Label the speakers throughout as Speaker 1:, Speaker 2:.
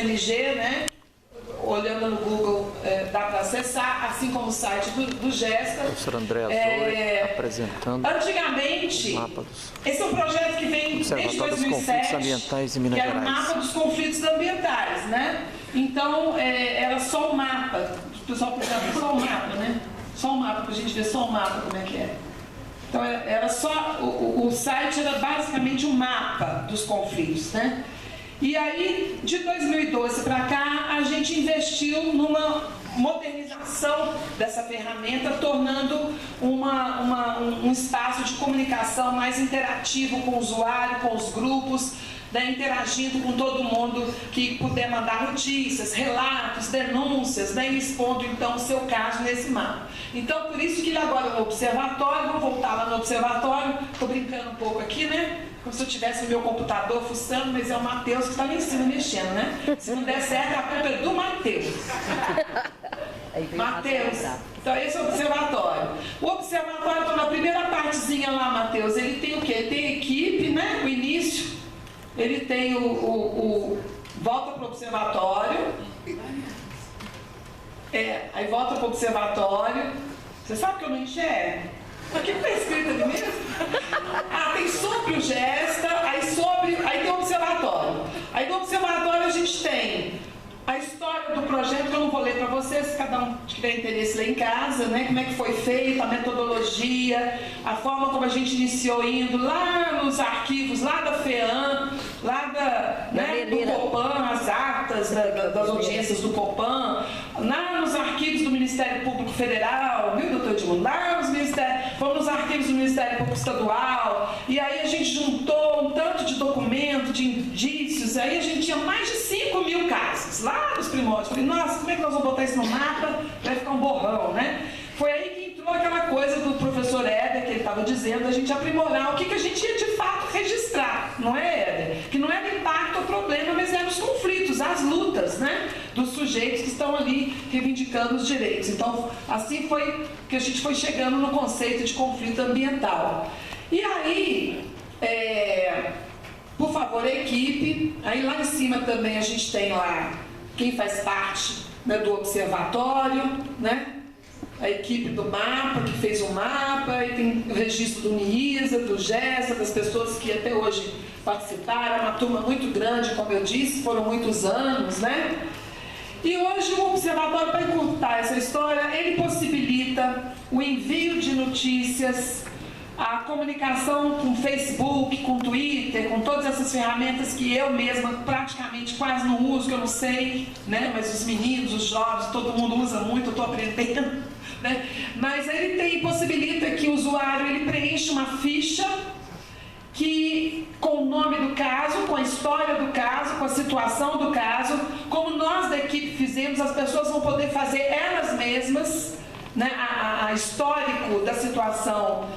Speaker 1: FMG, né? Olhando no Google, dá para acessar, assim como o site do Gesta.
Speaker 2: Professor André Azul apresentando.
Speaker 1: Antigamente, esse é um projeto que vem desde 2007, que era o mapa dos conflitos ambientais, né? Então, era só um mapa. O pessoal pensava, só um mapa, né? Só um mapa, para a gente ver só um mapa como é que é. Então, era só, o site era basicamente um mapa dos conflitos, né? E aí, de 2012 para cá, a gente investiu numa modernização dessa ferramenta, tornando um espaço de comunicação mais interativo com o usuário, com os grupos, né, interagindo com todo mundo que puder mandar notícias, relatos, denúncias, né, expondo então o seu caso nesse mapa. Então, por isso que ele agora no observatório, vou voltar lá no observatório, estou brincando um pouco aqui, né? Como se eu tivesse o meu computador fuçando, mas é o Matheus que está lá em cima mexendo, né? Se não der certo, a culpa é do Matheus. Matheus. Então, esse é o observatório. O observatório, então, na primeira partezinha lá, Matheus, ele tem o quê? Ele tem a equipe, né? O início. Ele tem volta para o observatório. Aí volta para o observatório. Você sabe que eu não enxergo? O que está escrito ali mesmo? Tem sobre o Gesta, aí tem o observatório. Aí no observatório a gente tem a história do projeto, que eu não vou ler para vocês, se cada um tiver interesse lá em casa, né? Como é que foi feita, a metodologia, a forma como a gente iniciou indo lá nos arquivos, lá da FEAM, lá do Copan, as atas das audiências do Copan, lá nos arquivos do Ministério Público Federal, viu, doutor Edmundo? Lá fomos nos arquivos do Ministério Público Estadual, e aí a gente juntou um tanto de documento, de indícios, aí a gente tinha mais de 5.000 casos, lá nos primórdios. Falei, nossa, como é que nós vamos botar isso no mapa? Vai ficar um borrão, né? Foi aí que entrou aquela coisa do professor Éder, que ele estava dizendo, a gente aprimorar o que a gente ia de fato registrar, não é, Éder? Que não era impacto ou problema, mas eram os conflitos, as lutas, né? Dos sujeitos que estão ali reivindicando os direitos. Então, assim foi que a gente foi chegando no conceito de conflito ambiental. E aí, por favor, a equipe, aí lá em cima também a gente tem lá quem faz parte, né, do observatório, né? A equipe do mapa, que fez o mapa, e tem o registro do NIISA, do GESA, das pessoas que até hoje participaram, uma turma muito grande, como eu disse, foram muitos anos, né? E hoje o observatório, para encurtar essa história, ele possibilita o envio de notícias, a comunicação com Facebook, com Twitter, com todas essas ferramentas que eu mesma praticamente quase não uso, que eu não sei, né? Mas os meninos, os jovens, todo mundo usa muito, eu estou aprendendo, né? Mas ele possibilita que o usuário ele preencha uma ficha que, com o nome do caso, com a história do caso, com a situação do caso, como nós da equipe fizemos, as pessoas vão poder fazer elas mesmas, né, a histórico da situação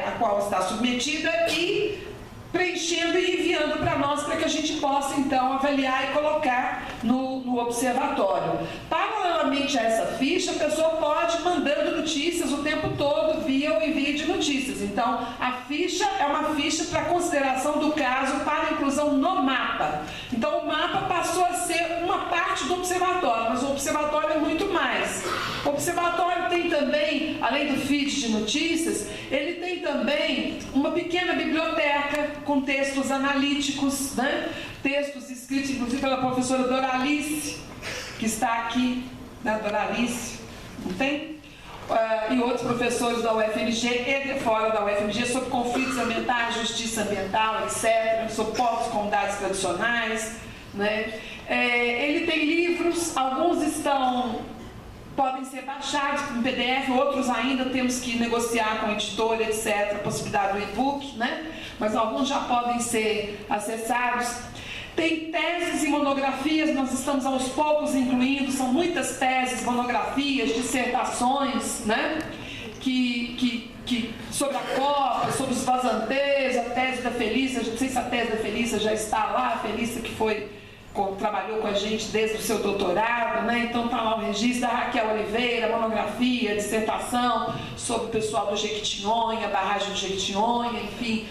Speaker 1: a qual está submetida e preenchendo e enviando para nós, para que a gente possa então avaliar e colocar no observatório. Paralelamente a essa ficha, a pessoa pode ir mandando notícias o tempo todo via o envio de notícias. Então, a ficha é uma ficha para consideração do caso para inclusão no mapa. Então, o mapa passou a ser uma parte do observatório, mas o observatório é muito mais. O observatório tem também, além do feed de notícias, ele tem também uma pequena biblioteca com textos analíticos, né? Textos escritos inclusive pela professora Doralice, que está aqui, né? Doralice, não tem? E outros professores da UFMG e de fora da UFMG sobre conflitos ambientais, justiça ambiental, etc., sobre povos, comunidades tradicionais, né? Ele tem livros, alguns podem ser baixados em PDF, outros ainda temos que negociar com a editora, etc., a possibilidade do e-book, né? Mas alguns já podem ser acessados. Tem teses e monografias, nós estamos aos poucos incluindo, são muitas teses, monografias, dissertações, né? Sobre a Copa, sobre os vazanteiros, a tese da Felícia, não sei se a tese da Felícia já está lá, a Felícia que trabalhou com a gente desde o seu doutorado, né? Então está lá o registro da Raquel Oliveira, monografia, dissertação sobre o pessoal do Jequitinhonha, a barragem do Jequitinhonha, enfim,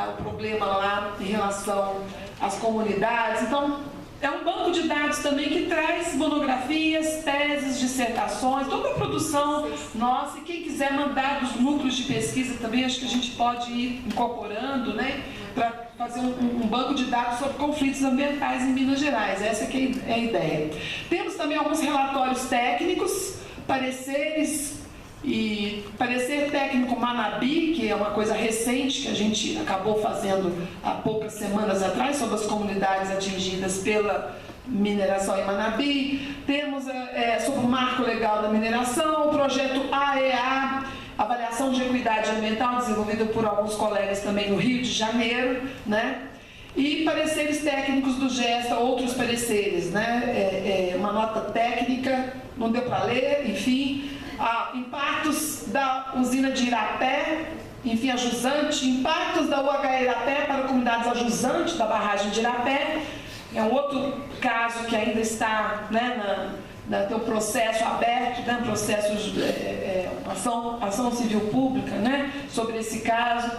Speaker 1: o problema lá em relação às comunidades. Então, É um banco de dados também que traz monografias, teses, dissertações, toda a produção nossa, e quem quiser mandar dos núcleos de pesquisa também, acho que a gente pode ir incorporando, né, para fazer um banco de dados sobre conflitos ambientais em Minas Gerais. Essa que é a ideia. Temos também alguns relatórios técnicos, pareceres, e parecer técnico Manabi, que é uma coisa recente que a gente acabou fazendo há poucas semanas atrás, sobre as comunidades atingidas pela mineração em Manabi. Temos sobre o marco legal da mineração, o projeto AEA, avaliação de equidade ambiental, desenvolvido por alguns colegas também no Rio de Janeiro, né? E pareceres técnicos do GESTA, outros pareceres, né? Uma nota técnica, não deu para ler, enfim. Impactos da usina de Irapé, enfim, a jusante, impactos da UH Irapé para comunidades a jusante da barragem de Irapé, é um outro caso que ainda está, né, tem um processo aberto, né, um processo de ação civil pública, né, sobre esse caso,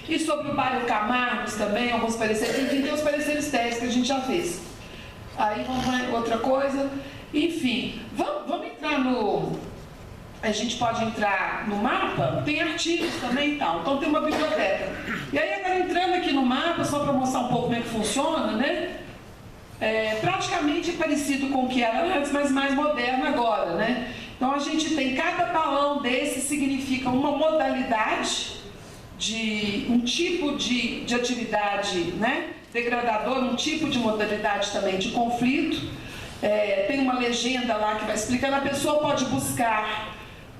Speaker 1: e sobre o bairro Camargos também, alguns pareceres, enfim, tem os pareceres técnicos que a gente já fez. Aí vamos lá, outra coisa, enfim, vamos entrar no... A gente pode entrar no mapa, tem artigos também e tal, então tem uma biblioteca. E aí agora entrando aqui no mapa, só para mostrar um pouco como é que funciona, né? Praticamente parecido com o que era antes, mas mais moderno agora, né? Então a gente tem, cada balão desse significa uma modalidade de um tipo de atividade, né, degradador, um tipo de modalidade também de conflito. Tem uma legenda lá que vai explicando, a pessoa pode buscar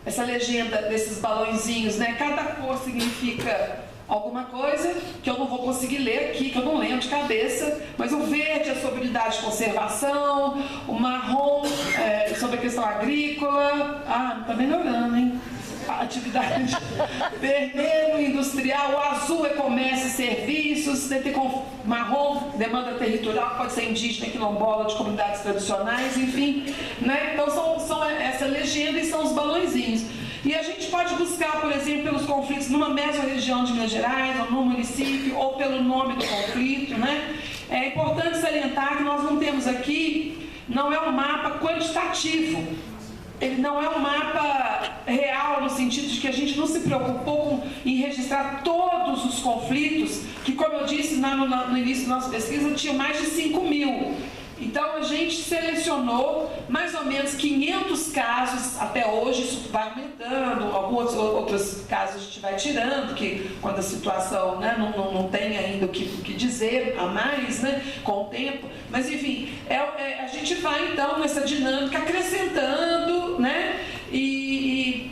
Speaker 1: essa legenda desses balãozinhos, né? Cada cor significa alguma coisa que eu não vou conseguir ler aqui, que eu não lembro de cabeça, mas o verde é sobre unidade de conservação, o marrom é sobre a questão agrícola, tá melhorando, hein? A atividade vermelho, industrial, o azul é comércio e serviços, marrom, demanda territorial, pode ser indígena, quilombola, de comunidades tradicionais, enfim, né? Então são essa legenda e são os balãozinhos. E a gente pode buscar, por exemplo, pelos conflitos numa mesma região de Minas Gerais, ou no município, ou pelo nome do conflito, né? É importante salientar que nós não temos aqui, não é um mapa quantitativo. Ele não é um mapa real, no sentido de que a gente não se preocupou em registrar todos os conflitos, que, como eu disse no início da nossa pesquisa, tinha mais de 5.000. Então, a gente selecionou mais ou menos 500 casos até hoje, isso vai aumentando, alguns outros casos a gente vai tirando, que quando a situação, né, não tem ainda o que dizer a mais, né, com o tempo. Mas, enfim, a gente vai, então, nessa dinâmica acrescentando, né, e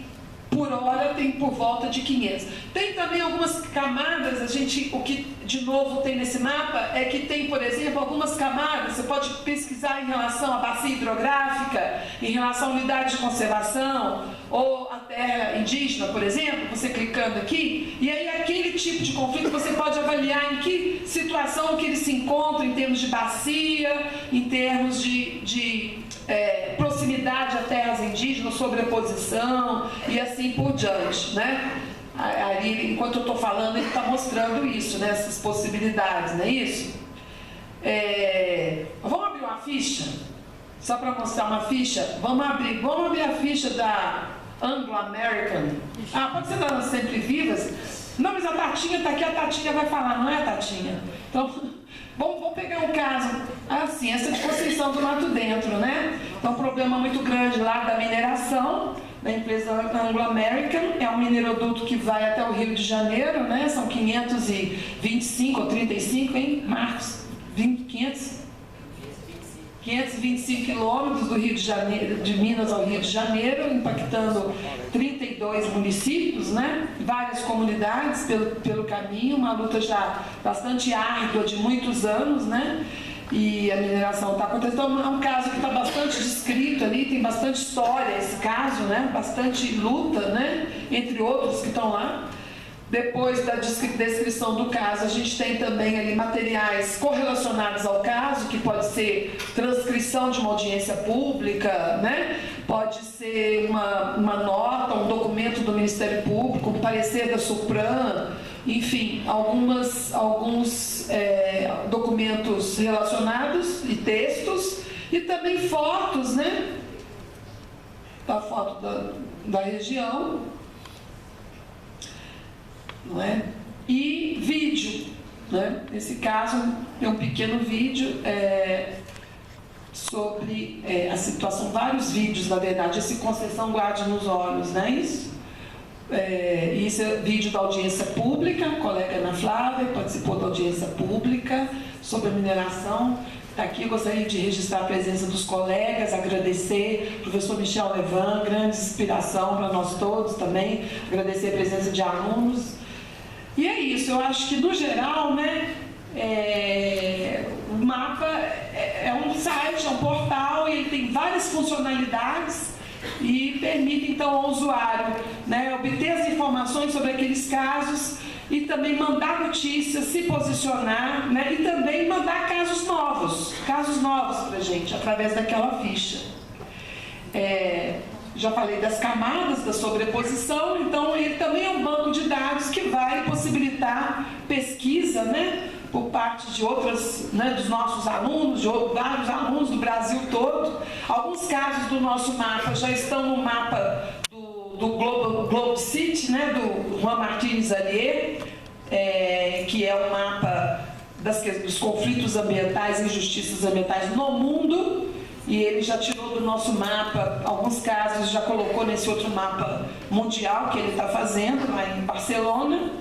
Speaker 1: por hora tem por volta de 500. Tem também algumas camadas, o que de novo tem nesse mapa é que tem, por exemplo, algumas camadas, você pode pesquisar em relação à bacia hidrográfica, em relação à unidade de conservação, ou a terra indígena, por exemplo, você clicando aqui, e aí aquele tipo de conflito você pode avaliar em que situação que ele se encontra em termos de bacia, em termos de proximidade a terras indígenas, sobreposição e assim por diante, né? Aí, enquanto eu estou falando, ele está mostrando isso, né? Essas possibilidades, não é isso? Vamos abrir uma ficha? Só para mostrar uma ficha? Vamos abrir a ficha da Anglo-American. Pode ser das Sempre Vivas? Não, mas a Tatinha está aqui, a Tatinha vai falar, não é, Tatinha? Então, vamos pegar um caso, assim, essa de Conceição do Mato Dentro, né? Então, um problema muito grande lá da mineração, da empresa Anglo-American, é um mineroduto que vai até o Rio de Janeiro, né? São 525 ou 35, hein, Marcos? 525 quilômetros do Rio de Janeiro, de Minas ao Rio de Janeiro, impactando 32 municípios, né? Várias comunidades pelo caminho, uma luta já bastante árdua de muitos anos, né? E a mineração está acontecendo. Então, é um caso que está bastante descrito ali, tem bastante história esse caso, né? Bastante luta, né? Entre outros que estão lá. Depois da descrição do caso, a gente tem também ali materiais correlacionados ao caso, que pode ser transcrição de uma audiência pública, né? Pode ser uma nota, um documento do Ministério Público, um parecer da SUPRAM, enfim, alguns documentos relacionados e textos, e também fotos, né? A foto da região, não é? E vídeo, né? Nesse caso, é um pequeno vídeo sobre a situação, vários vídeos, na verdade, esse Conceição Guarde nos Olhos, não é isso? Isso é vídeo da audiência pública, a colega Ana Flávia participou da audiência pública sobre a mineração. Está aqui, eu gostaria de registrar a presença dos colegas, agradecer ao professor Michel Levan, grande inspiração para nós todos também, agradecer a presença de alunos. E é isso, eu acho que no geral, né, o mapa é um site, é um portal, e ele tem várias funcionalidades e permite então ao usuário, né, obter as informações sobre aqueles casos e também mandar notícias, se posicionar, né, e também mandar casos novos para a gente, através daquela ficha. Já falei das camadas, da sobreposição, então ele também é um banco de dados que vai possibilitar pesquisa, né, por parte de outras, né, dos nossos alunos, de vários alunos do Brasil todo. Alguns casos do nosso mapa já estão no mapa do Globe City, né, do Juan Martínez Allier, que é o mapa dos conflitos ambientais e injustiças ambientais no mundo, e ele já tirou do nosso mapa alguns casos, já colocou nesse outro mapa mundial que ele está fazendo lá em Barcelona.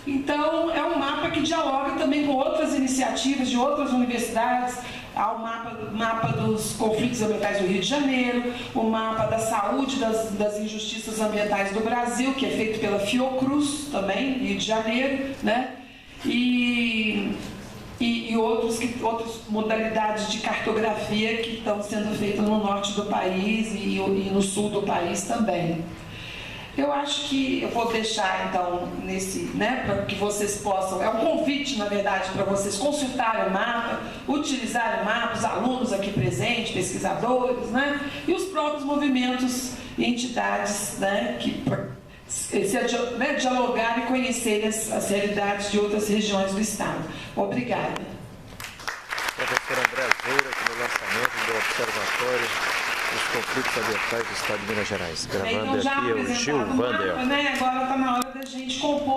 Speaker 1: Então, é um mapa que dialoga também com outras iniciativas de outras universidades. Há o mapa dos conflitos ambientais do Rio de Janeiro, o mapa da saúde das injustiças ambientais do Brasil, que é feito pela Fiocruz também, Rio de Janeiro, né? E outras modalidades de cartografia que estão sendo feitas no norte do país e no sul do país também. Eu acho que eu vou deixar, então, para que vocês possam, é um convite, na verdade, para vocês consultarem o mapa, utilizarem o mapa, os alunos aqui presentes, pesquisadores, né, e os próprios movimentos e entidades, né, dialogar e conhecerem as realidades de outras regiões do Estado. Obrigada.
Speaker 2: Professor André Azeira, no lançamento do Observatório dos Conflitos Ambientais do Estado de Minas Gerais. Gravando
Speaker 1: então,
Speaker 2: aqui o Gil Vander.
Speaker 1: Agora está na hora da gente compor